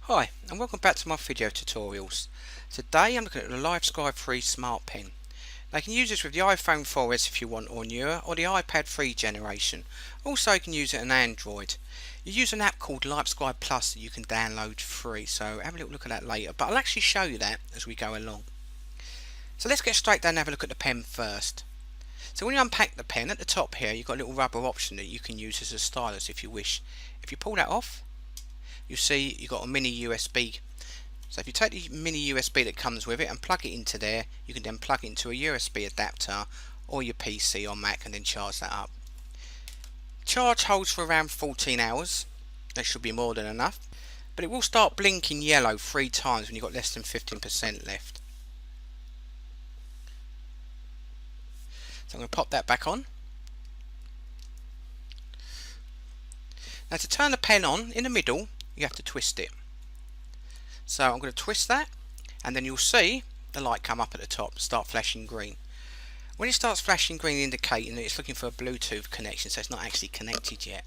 Hi and welcome back to my video tutorials. Today I'm looking at the Livescribe 3 Smart Pen. Now you can use this with the iPhone 4S if you want or newer, or the iPad 3 generation. Also you can use it on Android. You use an app called Livescribe Plus that you can download free, so have a little look at that later, but I'll actually show you that as we go along. So let's get straight down and have a look at the pen first. So when you unpack the pen, at the top here you've got a little rubber option that you can use as a stylus if you wish. If you pull that off, you see you've got a mini USB. So if you take the mini USB that comes with it and plug it into there, you can then plug it into a USB adapter or your PC or Mac and then charge that up. Charge holds for around 14 hours. That should be more than enough, but it will start blinking yellow 3 times when you've got less than 15% left. So I'm going to pop that back on. Now to turn the pen on, in the middle you have to twist it. So I'm going to twist that, and then you'll see the light come up at the top, start flashing green. When it starts flashing green, indicating that it's looking for a Bluetooth connection, so it's not actually connected yet.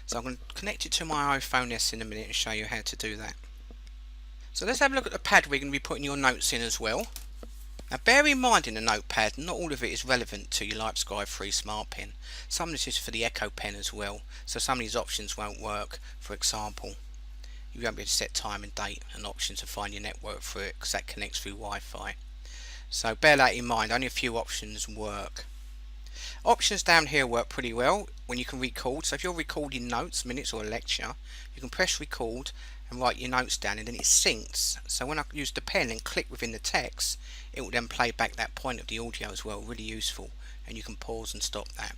So I'm going to connect it to my iPhone S in a minute and show you how to do that. So let's have a look at the pad we're going to be putting your notes in as well. Now bear in mind, in the notepad, not all of it is relevant to your Livescribe 3 Smart Pen. Some of this is for the Echo Pen as well, so some of these options won't work. For example, you won't be able to set time and date and options to find your network through it because that connects through Wi-Fi. So bear that in mind, only a few options work. Options down here work pretty well when you can record. So if you're recording notes, minutes or a lecture, you can press record and write your notes down, and then it syncs. So when I use the pen and click within the text, it will then play back that point of the audio as well. Really useful, and you can pause and stop that.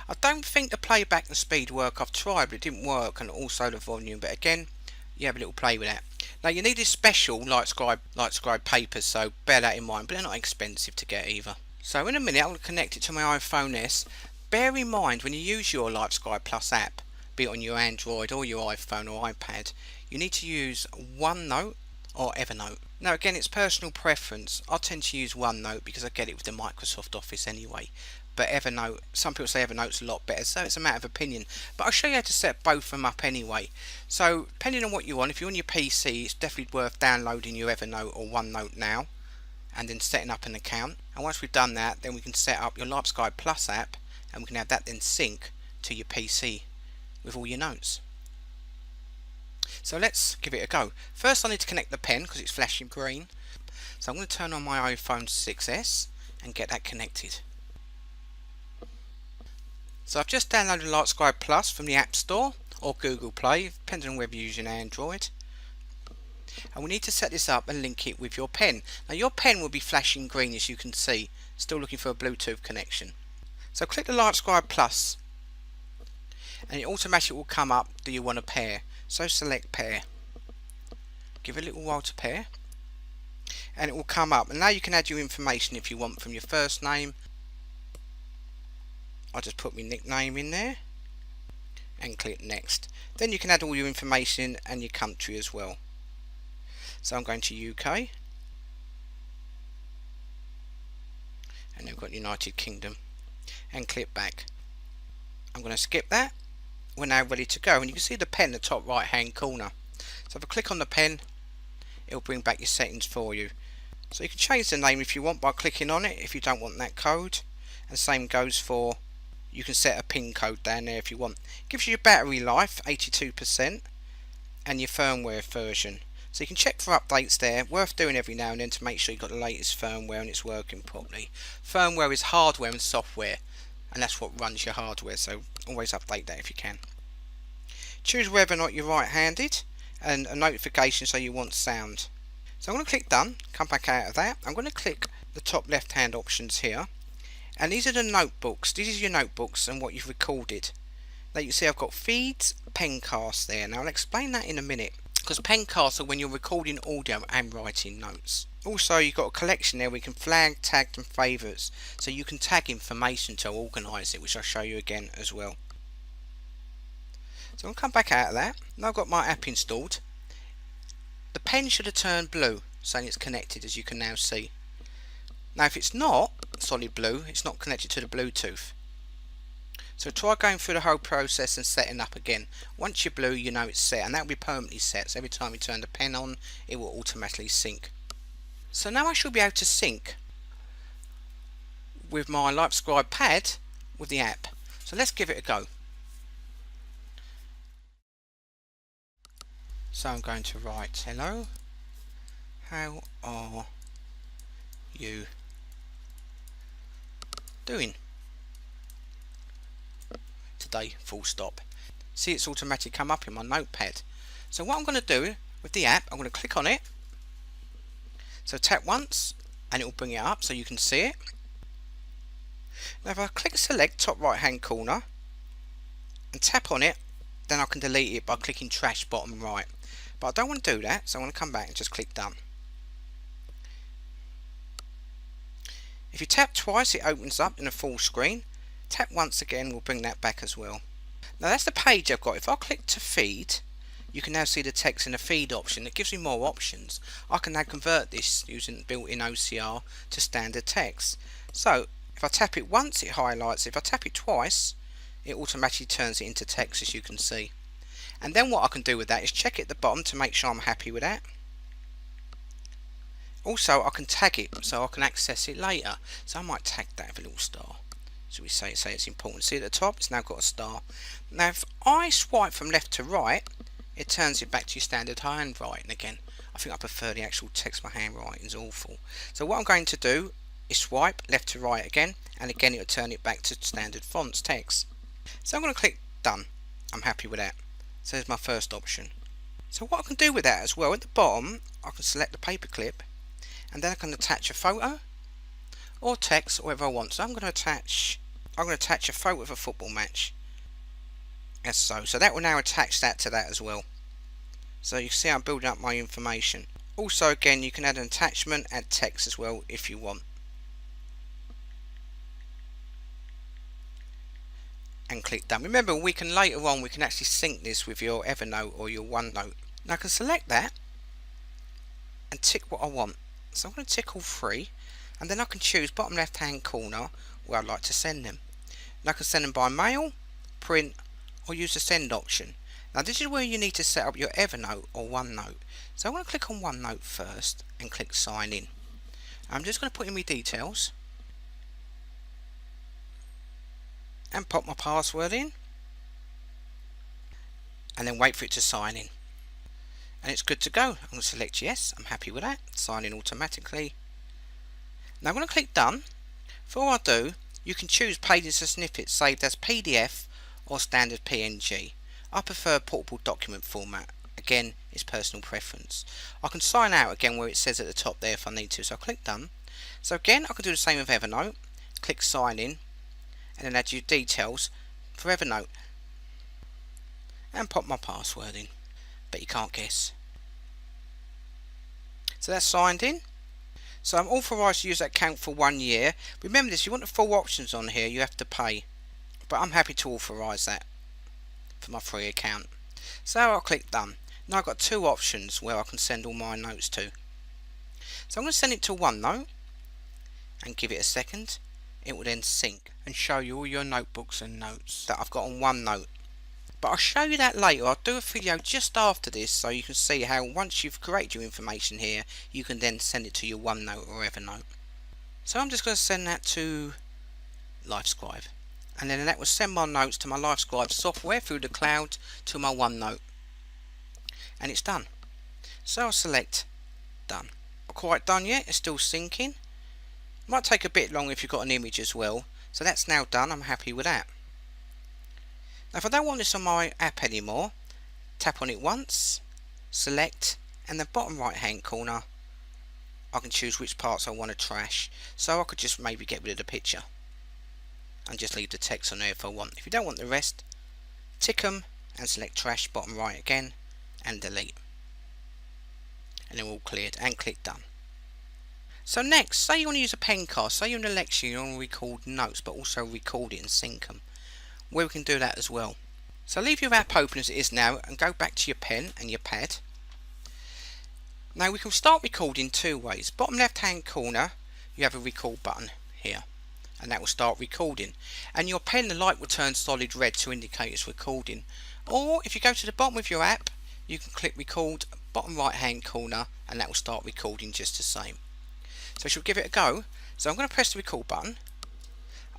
I don't think the playback and speed work. I've tried but it didn't work, and also the volume, but again, you have a little play with that. Now you need this special Livescribe papers, so bear that in mind, but they're not expensive to get either. So in a minute I'll connect it to my iPhone S. Bear in mind, when you use your Livescribe Plus app, be it on your Android or your iPhone or iPad, you need to use OneNote or Evernote. Now again, it's personal preference. I tend to use OneNote because I get it with the Microsoft Office anyway. But Evernote, some people say Evernote's a lot better, so it's a matter of opinion. But I'll show you how to set both of them up anyway. So depending on what you want, if you're on your PC, it's definitely worth downloading your Evernote or OneNote now and then setting up an account. And once we've done that, then we can set up your Livescribe Plus app, and we can have that then sync to your PC with all your notes. So let's give it a go. First I need to connect the pen because it's flashing green. So I'm going to turn on my iPhone 6S and get that connected. So I've just downloaded Livescribe Plus from the App Store or Google Play, depending on whether you're using Android. And we need to set this up and link it with your pen. Now your pen will be flashing green, as you can see, still looking for a Bluetooth connection. So click the Livescribe Plus and it automatically will come up, do you want a pair? So select pair. Give it a little while to pair and it will come up, and now you can add your information if you want, from your first name. I'll just put my nickname in there and click next. Then you can add all your information and your country as well. So I'm going to UK, and then we've got United Kingdom, and click back. I'm going to skip that. We're now ready to go, and you can see the pen in the top right hand corner. So if I click on the pen, it'll bring back your settings for you. So you can change the name if you want by clicking on it if you don't want that code, and the same goes for, you can set a pin code down there if you want. It gives you your battery life, 82%, and your firmware version. So you can check for updates there, worth doing every now and then to make sure you've got the latest firmware and it's working properly. Firmware is hardware and software, and that's what runs your hardware, so always update that if you can. Choose whether or not you're right-handed, and a notification so you want sound. So I'm going to click done, come back out of that. I'm going to click the top left hand options here, and these are the notebooks. This is your notebooks and what you've recorded. Now you can see I've got feeds, pencasts there. Now I'll explain that in a minute, because pencasts are when you're recording audio and writing notes. Also you've got a collection there where you can flag, tag and favourites, so you can tag information to organise it, which I'll show you again as well. So I'll come back out of that. Now I've got my app installed. The pen should have turned blue, saying it's connected, as you can now see. Now if it's not solid blue, it's not connected to the Bluetooth. So try going through the whole process and setting up again. Once you're blue, you know it's set, and that will be permanently set. So every time you turn the pen on, it will automatically sync. So now I should be able to sync with my Livescribe pad with the app. So let's give it a go. So I'm going to write, hello, how are you doing today, full stop. See, it's automatically come up in my notepad. So what I'm going to do with the app, I'm going to click on it. So tap once and it will bring it up so you can see it. Now if I click select top right hand corner and tap on it, then I can delete it by clicking trash bottom right. But I don't want to do that, so I want to come back and just click done. If you tap twice, it opens up in a full screen. Tap once again will bring that back as well. Now that's the page I've got. If I click to feed, you can now see the text in the feed option. It gives me more options. I can now convert this using built-in OCR to standard text. So if I tap it once, it highlights. If I tap it twice, it automatically turns it into text, as you can see. And then what I can do with that is check it at the bottom to make sure I'm happy with that. Also I can tag it so I can access it later. So I might tag that with a little star. So we say it's important. See at the top, it's now got a star. Now if I swipe from left to right, it turns it back to your standard handwriting again. I think I prefer the actual text. My handwriting is awful. So what I'm going to do is swipe left to right again, and again it will turn it back to standard fonts text. So I'm going to click done. I'm happy with that. So there's my first option. So what I can do with that as well, at the bottom I can select the paperclip, and then I can attach a photo or text or whatever I want. So I'm going to attach a photo of a football match, as so that will now attach that to that as well. So you can see I'm building up my information. Also again, you can add an attachment, add text as well if you want, and click done. Remember, we can later on actually sync this with your Evernote or your OneNote. Now I can select that and tick what I want. So I'm going to tick all three, and then I can choose bottom left hand corner where I'd like to send them. And I can send them by mail, print, or use the send option. Now this is where you need to set up your Evernote or OneNote. So I'm going to click on OneNote first and click sign in. I'm just going to put in my details and pop my password in, and then wait for it to sign in, and it's good to go. I'm going to select yes, I'm happy with that, sign in automatically. Now I'm going to click done. Before I do, you can choose pages or snippets saved as PDF or standard PNG. I prefer portable document format. Again, it's personal preference. I can sign out again where it says at the top there if I need to, so I'll click done. So again, I can do the same with Evernote. Click sign in, and then add your details for Evernote, and pop my password in, but you can't guess. So that's signed in. So I'm authorised to use that account for 1 year. Remember this, if you want the full options on here, you have to pay, but I'm happy to authorise that for my free account. So I'll click done. Now I've got two options where I can send all my notes to. So I'm going to send it to OneNote and give it a second. It will then sync and show you all your notebooks and notes that I've got on OneNote. But I'll show you that later. I'll do a video just after this so you can see how once you've created your information here, you can then send it to your OneNote or Evernote. So I'm just going to send that to Livescribe, and then that will send my notes to my Livescribe software through the cloud to my OneNote, and it's done. So I'll select done. Not quite done yet, it's still syncing. Might take a bit longer if you've got an image as well. So that's now done, I'm happy with that. Now if I don't want this on my app anymore, tap on it once, select, and the bottom right hand corner I can choose which parts I want to trash. So I could just maybe get rid of the picture and just leave the text on there if I want. If you don't want the rest, tick them and select trash bottom right again and delete, and then we're all cleared, and click done. So next, say you want to use a pen card, say you're in a lecture, you want to record notes but also record it and sync them. Well, we can do that as well. So leave your app open as it is now and go back to your pen and your pad. Now we can start recording two ways. Bottom left hand corner you have a record button here, and that will start recording. And your pen, the light will turn solid red to indicate it's recording. Or if you go to the bottom of your app, you can click record, bottom right hand corner, and that will start recording just the same. So she'll give it a go. So I'm going to press the record button,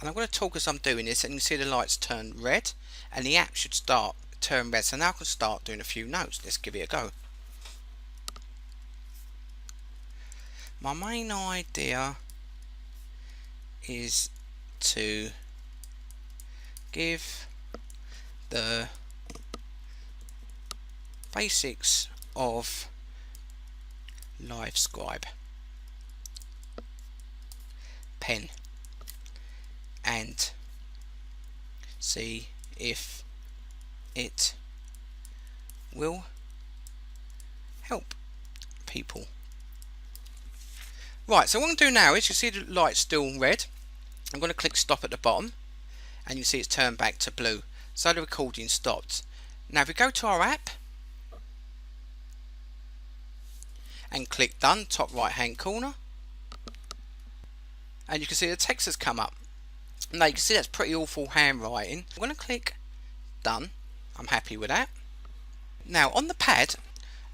and I'm going to talk as I'm doing this, and you can see the lights turn red and the app should start turn red. So now I can start doing a few notes. Let's give it a go. My main idea is to give the basics of Livescribe pen and see if it will help people. Right, so what I'm going to do now is, you see the light's still red. I'm going to click stop at the bottom, and you see it's turned back to blue. So the recording stopped. Now if we go to our app and click done, top right hand corner, and you can see the text has come up. Now you can see that's pretty awful handwriting. I'm going to click done. I'm happy with that. Now on the pad,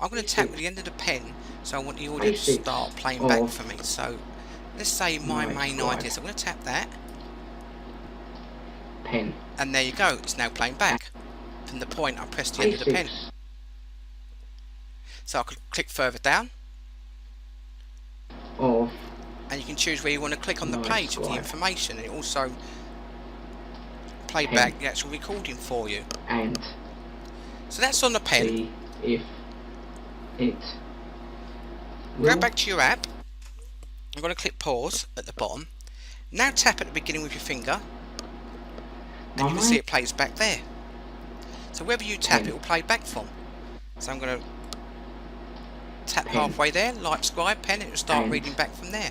I'm going to tap at the end of the pen, so I want the audio to start playing back for me. So let's say my main idea. So I'm going to tap that. Pen. And there you go. It's now playing back from the point I pressed the end of the pen. So I could click further down. Of. And you can choose where you want to click on the page of the information, and it also play Pen. back the actual recording for you. And so that's on the pen. See if it Go back to your app. I'm going to click pause at the bottom. Now tap at the beginning with your finger, and you can see it plays back there. So wherever you tap, it will play back from. So I'm going to tap halfway there, Livescribe pen, it will start reading back from there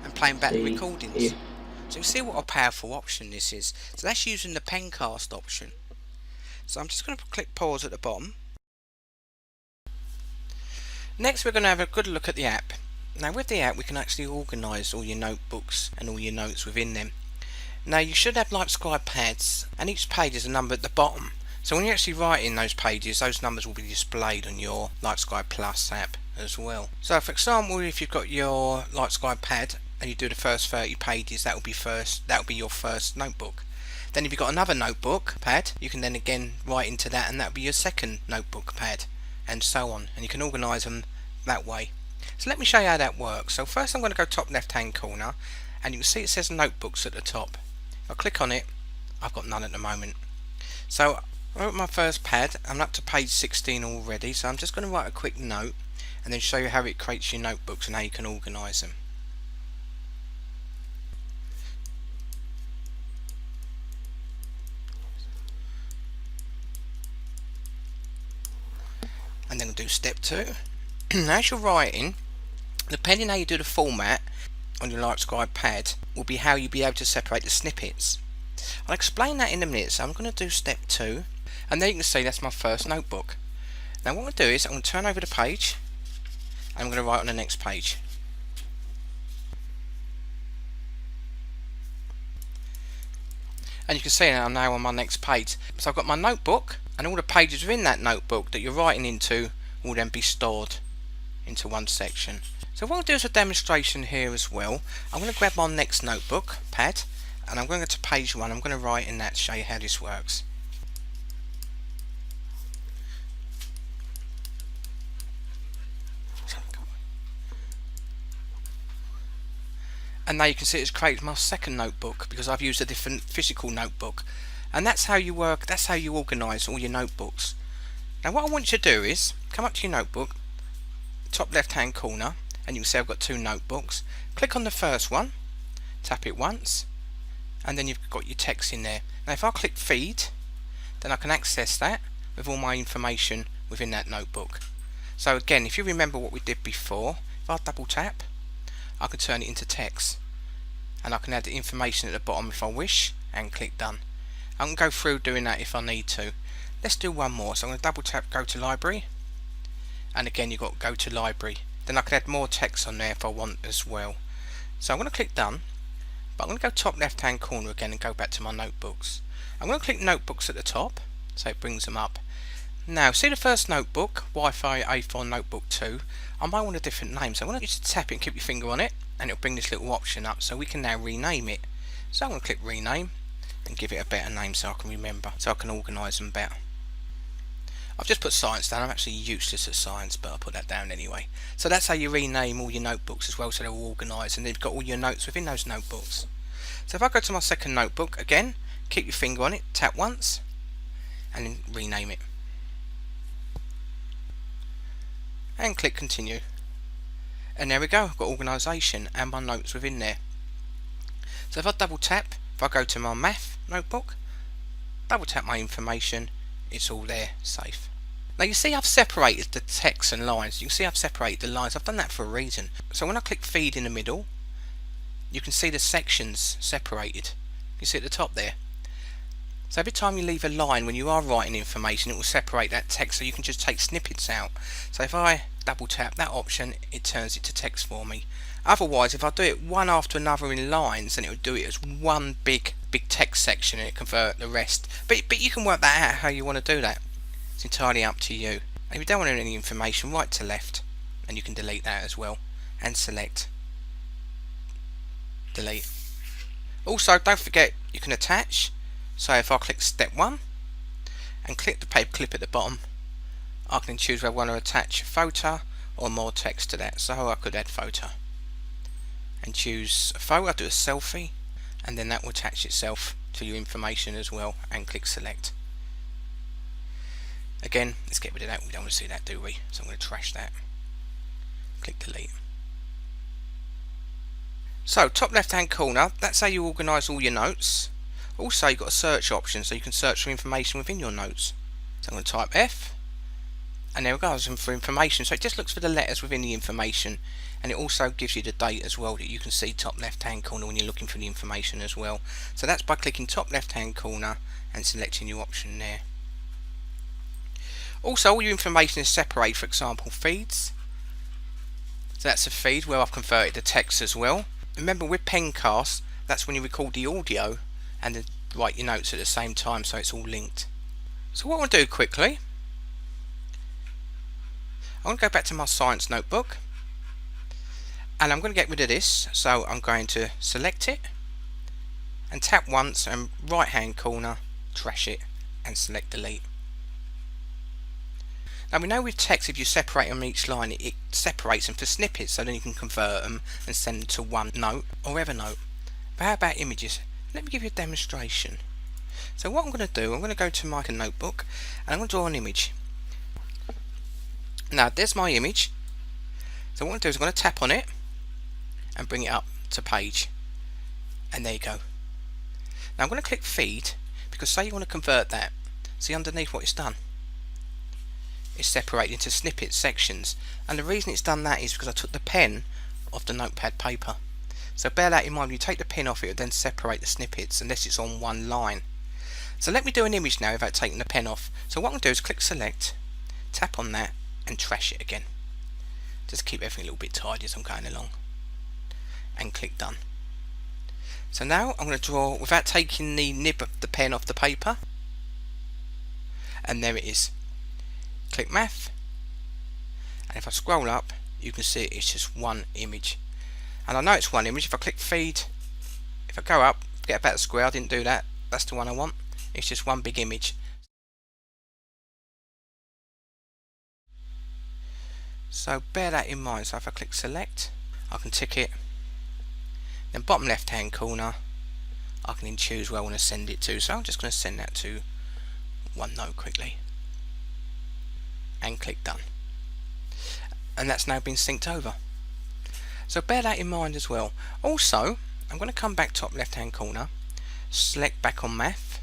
and playing back the recordings. So you can see what a powerful option this is. So that's using the pencast option. So I'm just going to click pause at the bottom. Next we're going to have a good look at the app. Now with the app we can actually organise all your notebooks and all your notes within them. Now you should have Livescribe pads, and each page is a number at the bottom. So when you actually write in those pages, those numbers will be displayed on your Livescribe Plus app as well. So for example, if you've got your Livescribe pad and you do the first 30 pages, that will be your first notebook. Then if you've got another notebook pad, you can then again write into that, and that will be your second notebook pad, and so on, and you can organise them that way. So let me show you how that works. So first I'm going to go top left hand corner, and you can see it says notebooks at the top. If I click on it, I've got none at the moment. So I wrote my first pad, I'm up to page 16 already, so I'm just going to write a quick note and then show you how it creates your notebooks and how you can organise them. And then we'll do step 2. As you're writing, depending how you do the format on your Livescribe pad will be how you'll be able to separate the snippets. I'll explain that in a minute, so I'm going to do step 2, and there you can see that's my first notebook. Now what I'm going to do is I'm going to turn over the page and I'm going to write on the next page. And you can see I'm now on my next page. So I've got my notebook, and all the pages within that notebook that you're writing into will then be stored into one section. So what I'll do is a demonstration here as well. I'm going to grab my next notebook pad, and I'm going to go to page 1. I'm going to write in that to show you how this works. And now you can see it's created my second notebook because I've used a different physical notebook. And that's how you work, that's how you organise all your notebooks. Now what I want you to do is come up to your notebook, top left hand corner, and you can see I've got 2 notebooks. Click on the first one, tap it once, and then you've got your text in there. Now if I click feed, then I can access that with all my information within that notebook. So again, if you remember what we did before, if I double tap, I can turn it into text, and I can add the information at the bottom if I wish, and click done. I can go through doing that if I need to. Let's do one more. So I'm going to double tap go to library, and again you've got go to library. Then I can add more text on there if I want as well. So I'm going to click done, But I'm going to go top left hand corner again and go back to my notebooks. I'm going to click notebooks at the top, so it brings them up. Now see the first notebook, Wi-Fi A4 notebook 2. I might want a different name, so I'm going to just tap it and keep your finger on it, and it'll bring this little option up so we can now rename it. So I'm going to click rename and give it a better name so I can remember, so I can organise them better. I've just put science down. I'm actually useless at science, but I'll put that down anyway. So that's how you rename all your notebooks as well, so they're all organised and they've got all your notes within those notebooks. So if I go to my second notebook again, keep your finger on it, tap once and then rename it and click continue, and there we go. I've got organisation and my notes within there. So if I double tap, if I go to my math notebook, double tap my information, it's all there, safe. Now you see I've separated the text and lines. You can see I've separated the lines. I've done that for a reason. So when I click feed in the middle, you can see the sections separated. You see at the top there. So every time you leave a line when you are writing information, it will separate that text, so you can just take snippets out. So if I double tap that option, it turns it to text for me. Otherwise, if I do it one after another in lines, then it would do it as one big text section and it convert the rest. But you can work that out how you want to do that. It's entirely up to you. And if you don't want any information, right to left, and you can delete that as well, and select delete. Also, don't forget you can attach. So if I click step 1 and click the paper clip at the bottom, I can choose whether I want to attach a photo or more text to that. So I could add photo and choose a photo. I'll do a selfie, and then that will attach itself to your information as well, and click select. Again, let's get rid of that. We don't want to see that, do we? So I'm going to trash that. Click delete. So top left hand corner, that's how you organise all your notes. Also you've got a search option, so you can search for information within your notes. So I'm going to type F, and there we go, for information. So it just looks for the letters within the information, and it also gives you the date as well, that you can see top left hand corner when you're looking for the information as well. So that's by clicking top left hand corner and selecting your option there. Also all your information is separated, for example feeds. So that's a feed where I've converted the text as well. Remember with Pencast, that's when you record the audio and then write your notes at the same time, so it's all linked. So what I'll do quickly, I'm going to go back to my science notebook, and I'm going to get rid of this. So I'm going to select it and tap once, and right hand corner, trash it and select delete. Now we know with text, if you separate them each line, it separates them for snippets, so then you can convert them and send them to OneNote or Evernote. But how about images? Let me give you a demonstration. So what I'm going to do, I'm going to go to my notebook and I'm going to draw an image. Now there's my image. So what I'm going to do is I'm going to tap on it and bring it up to page, and there you go. Now I'm going to click feed, because say you want to convert that, see underneath what it's done, it's separated into snippets, sections, and the reason it's done that is because I took the pen off the notepad paper. So bear that in mind. When you take the pen off, it will then separate the snippets unless it's on one line. So let me do an image now without taking the pen off. So what I'm going to do is click select, tap on that and trash it again. Just keep everything a little bit tidy as I'm going along, and click done. So now I'm going to draw without taking the nib of the pen off the paper, and there it is. Click math, and if I scroll up you can see it's just one image. And I know it's one image. If I click feed, if I go up, forget about the square, I didn't do that, that's the one I want. It's just one big image. So bear that in mind. So if I click select, I can tick it, then bottom left hand corner I can then choose where I want to send it to. So I'm just going to send that to OneNote quickly and click done, and that's now been synced over. So bear that in mind as well. Also I'm going to come back top left hand corner, select back on math,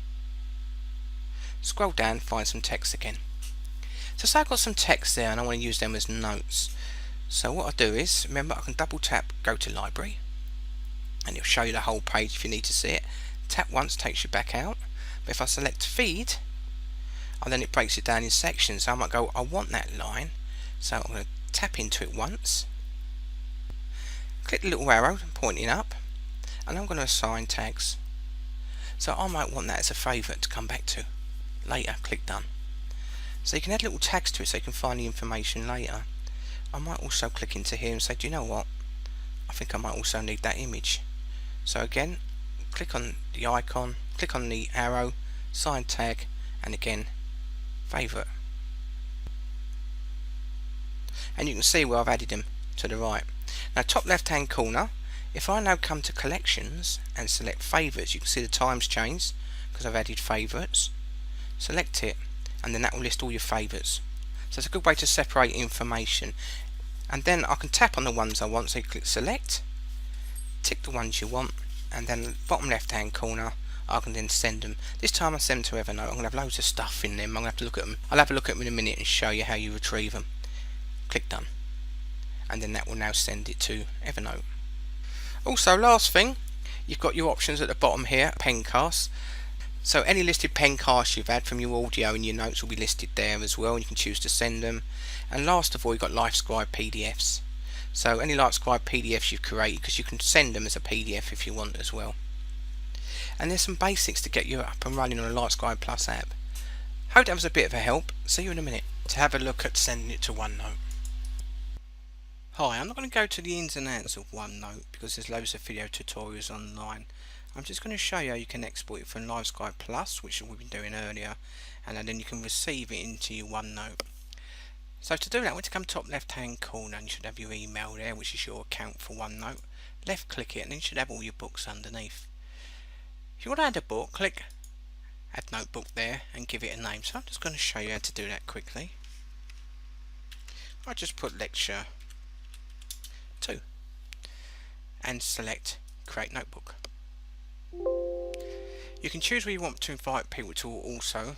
scroll down, find some text again. So say I've got some text there and I want to use them as notes. So what I do is, remember, I can double tap, go to library, and it'll show you the whole page if you need to see it. Tap once takes you back out, but if I select feed, and then it breaks it down in sections. So I might go, I want that line, so I'm going to tap into it once, click the little arrow pointing up, and I'm going to assign tags. So I might want that as a favourite to come back to later. Click done. So you can add little tags to it so you can find the information later. I might also click into here and say, do you know what, I think I might also need that image. So again, click on the icon, click on the arrow, assign tag, and again favourite. And you can see where I've added them to the right. Now top left hand corner, if I now come to collections and select favourites, you can see the times change because I've added favourites. Select it and then that will list all your favourites. So it's a good way to separate information. And then I can tap on the ones I want, so you click select, tick the ones you want, and then bottom left hand corner I can then send them. This time I send them to Evernote. I'm going to have loads of stuff in them. I'm going to have to look at them. I'll have a look at them in a minute and show you how you retrieve them. Click done, and then that will now send it to Evernote. Also, last thing, you've got your options at the bottom here, pencasts. So any listed pencasts you've had from your audio and your notes will be listed there as well, and you can choose to send them. And last of all, you've got Livescribe PDFs. So any Livescribe PDFs you've created, because you can send them as a PDF if you want as well. And there's some basics to get you up and running on a Livescribe Plus app. Hope that was a bit of a help. See you in a minute to have a look at sending it to OneNote. Hi, I'm not going to go to the ins and outs of OneNote because there's loads of video tutorials online. I'm just going to show you how you can export it from Livescribe Plus, which we've been doing earlier, and then you can receive it into your OneNote. So to do that, I want to come top left hand corner and you should have your email there, which is your account for OneNote. Left click it and then you should have all your books underneath. If you want to add a book, click add notebook there and give it a name. So I'm just going to show you how to do that quickly. I'll just put lecture 2 and select create notebook. You can choose where you want to invite people to also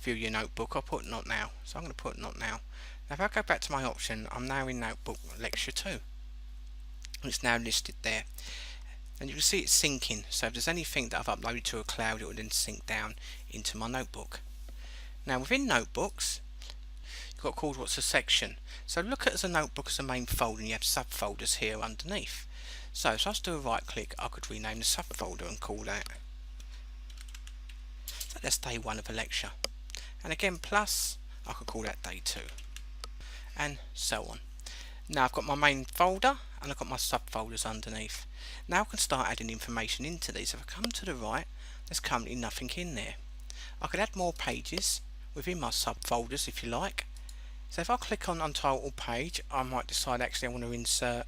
view your notebook. I'll put not now, so I'm going to put not now. Now if I go back to my option, I'm now in notebook lecture 2. It's now listed there, and you can see it's syncing, so if there's anything that I've uploaded to a cloud, it will then sync down into my notebook. Now within notebooks, you've got called what's a section. So look at it as a notebook as a main folder, and you have subfolders here underneath. So if I was to do a right click, I could rename the subfolder and call that. So that's day 1 of a lecture. And again, plus, I could call that day 2. And so on. Now I've got my main folder and I've got my subfolders underneath. Now I can start adding information into these. If I come to the right, there's currently nothing in there. I could add more pages within my subfolders if you like. So if I click on Untitled Page, I might decide actually I want to insert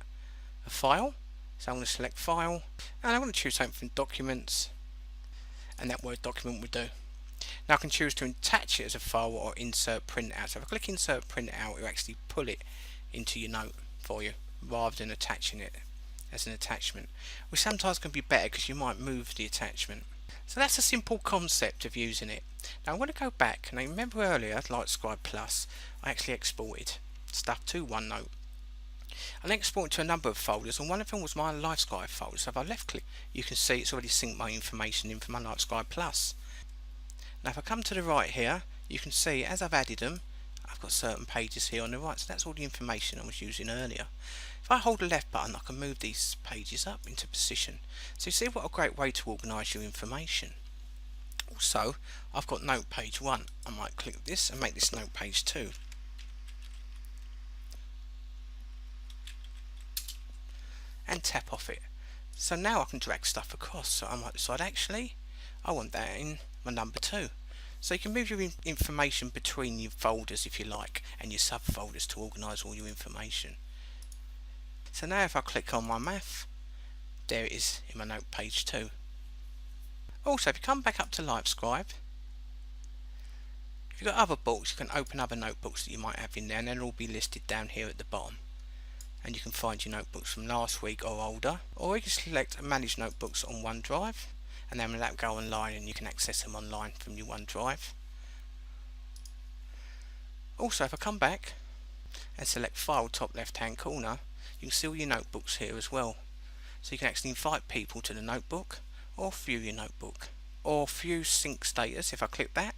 a file. So I'm going to select File, and I'm going to choose something from Documents, and that Word document will do. Now I can choose to attach it as a file or insert printout. So if I click Insert Printout, it will actually pull it into your note for you, rather than attaching it as an attachment, which sometimes can be better because you might move the attachment. So that's a simple concept of using it. Now I want to go back, and I remember earlier, like Livescribe Plus, I actually exported stuff to OneNote. I exported to a number of folders, and one of them was my Livescribe folder. So if I left click, you can see it's already synced my information in from my Livescribe Plus. Now if I come to the right here, you can see as I've added them, I've got certain pages here on the right, so that's all the information I was using earlier. If I hold the left button, I can move these pages up into position. So you see what a great way to organise your information. Also, I've got note page 1. I might click this and make this note page 2. And tap off it. So now I can drag stuff across. So I might decide actually I want that in my number 2. So you can move your information between your folders if you like, and your subfolders to organise all your information. So now if I click on my math, there it is in my note page 2. Also, if you come back up to Livescribe, if you've got other books, you can open other notebooks that you might have in there, and they'll all be listed down here at the bottom. And you can find your notebooks from last week or older, or you can select manage notebooks on OneDrive, and then that will go online and you can access them online from your OneDrive. Also, if I come back and select File top left hand corner, you can see all your notebooks here as well. So you can actually invite people to the notebook or view your notebook. Or view sync status. If I click that,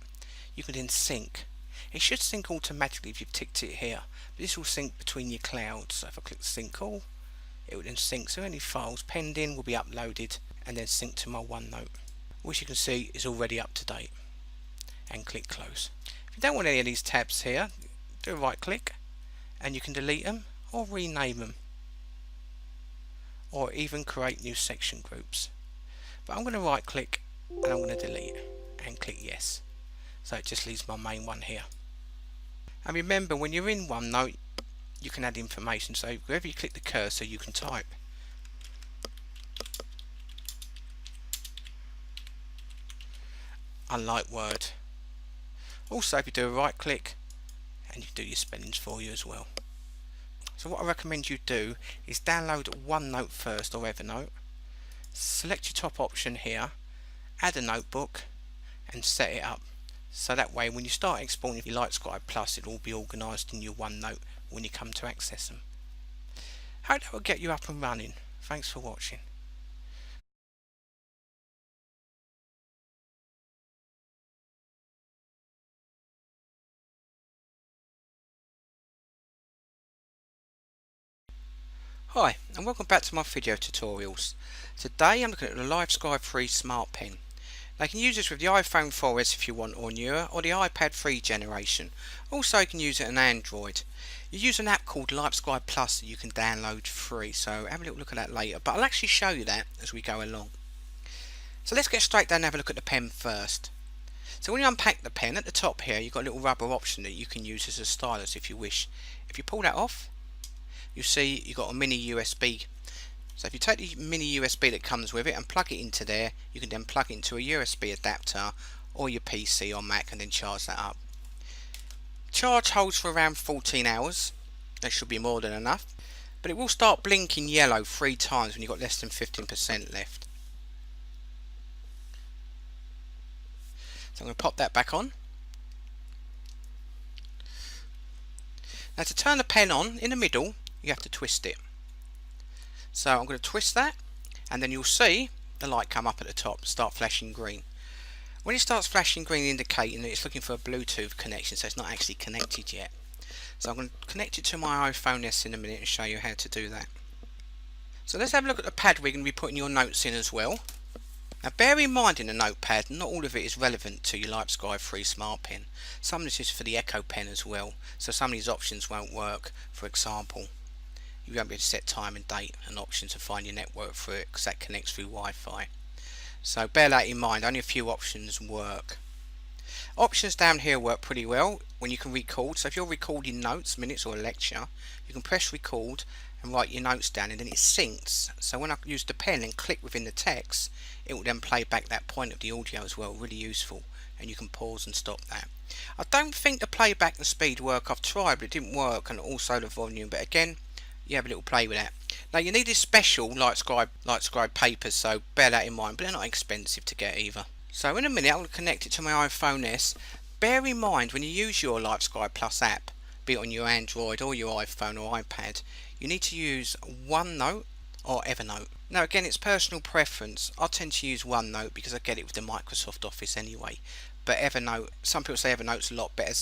you can then sync. It should sync automatically if you've ticked it here, but this will sync between your clouds. So if I click sync all, it will then sync, so any files pending will be uploaded and then sync to my OneNote, which you can see is already up to date, and click close. If you don't want any of these tabs here, do a right click and you can delete them or rename them, or even create new section groups. But I'm going to right click and I'm going to delete and click yes, so it just leaves my main one here. And remember, when you're in OneNote you can add information, so wherever you click the cursor you can type. Unlike Word. Also, if you do a right click, and you can do your spellings for you as well. So what I recommend you do is download OneNote first, or Evernote. Select your top option here, add a notebook and set it up. So that way when you start exporting your Livescribe Plus, it'll all be organised in your OneNote when you come to access them. Hope that will get you up and running. Thanks for watching. Hi and welcome back to my video tutorials. Today I'm looking at the Livescribe 3 Smart Pen. Now you can use this with the iPhone 4S if you want, or newer, or the iPad 3 generation. Also you can use it on Android. You use an app called Livescribe Plus that you can download free, so have a little look at that later, but I'll actually show you that as we go along. So let's get straight down and have a look at the pen first. So when you unpack the pen, at the top here you've got a little rubber option that you can use as a stylus if you wish. If you pull that off, you see you've got a mini USB. So if you take the mini USB that comes with it and plug it into there, you can then plug it into a USB adapter or your PC or Mac and then charge that up. Charge holds for around 14 hours. That should be more than enough. But it will start blinking yellow 3 times when you've got less than 15% left. So I'm going to pop that back on. Now to turn the pen on, in the middle, you have to twist it. So I'm going to twist that, and then you'll see the light come up at the top, start flashing green. When it starts flashing green, indicating that it's looking for a Bluetooth connection, so it's not actually connected yet. So I'm going to connect it to my iPhone S in a minute and show you how to do that. So let's have a look at the pad we're going to be putting your notes in as well. Now bear in mind, in the notepad, not all of it is relevant to your Livescribe 3 Smart Pen. Some of this is for the Echo Pen as well, so some of these options won't work. For example, you won't be able to set time and date and option to find your network through it because that connects through Wi-Fi. So bear that in mind, only a few options work. Options down here work pretty well when you can record. So if you're recording notes, minutes or a lecture, you can press record and write your notes down, and then it syncs. So when I use the pen and click within the text, it will then play back that point of the audio as well. Really useful, and you can pause and stop that. I don't think the playback and speed work. I've tried but it didn't work, and also the volume, but again you have a little play with that. Now you need this special Livescribe papers, so bear that in mind, but they're not expensive to get either. So in a minute I'm going to connect it to my iPhone S. Bear in mind, when you use your Livescribe Plus app, be it on your Android or your iPhone or iPad, you need to use OneNote or Evernote. Now again, it's personal preference. I tend to use OneNote because I get it with the Microsoft Office anyway, but Evernote, some people say Evernote's a lot better.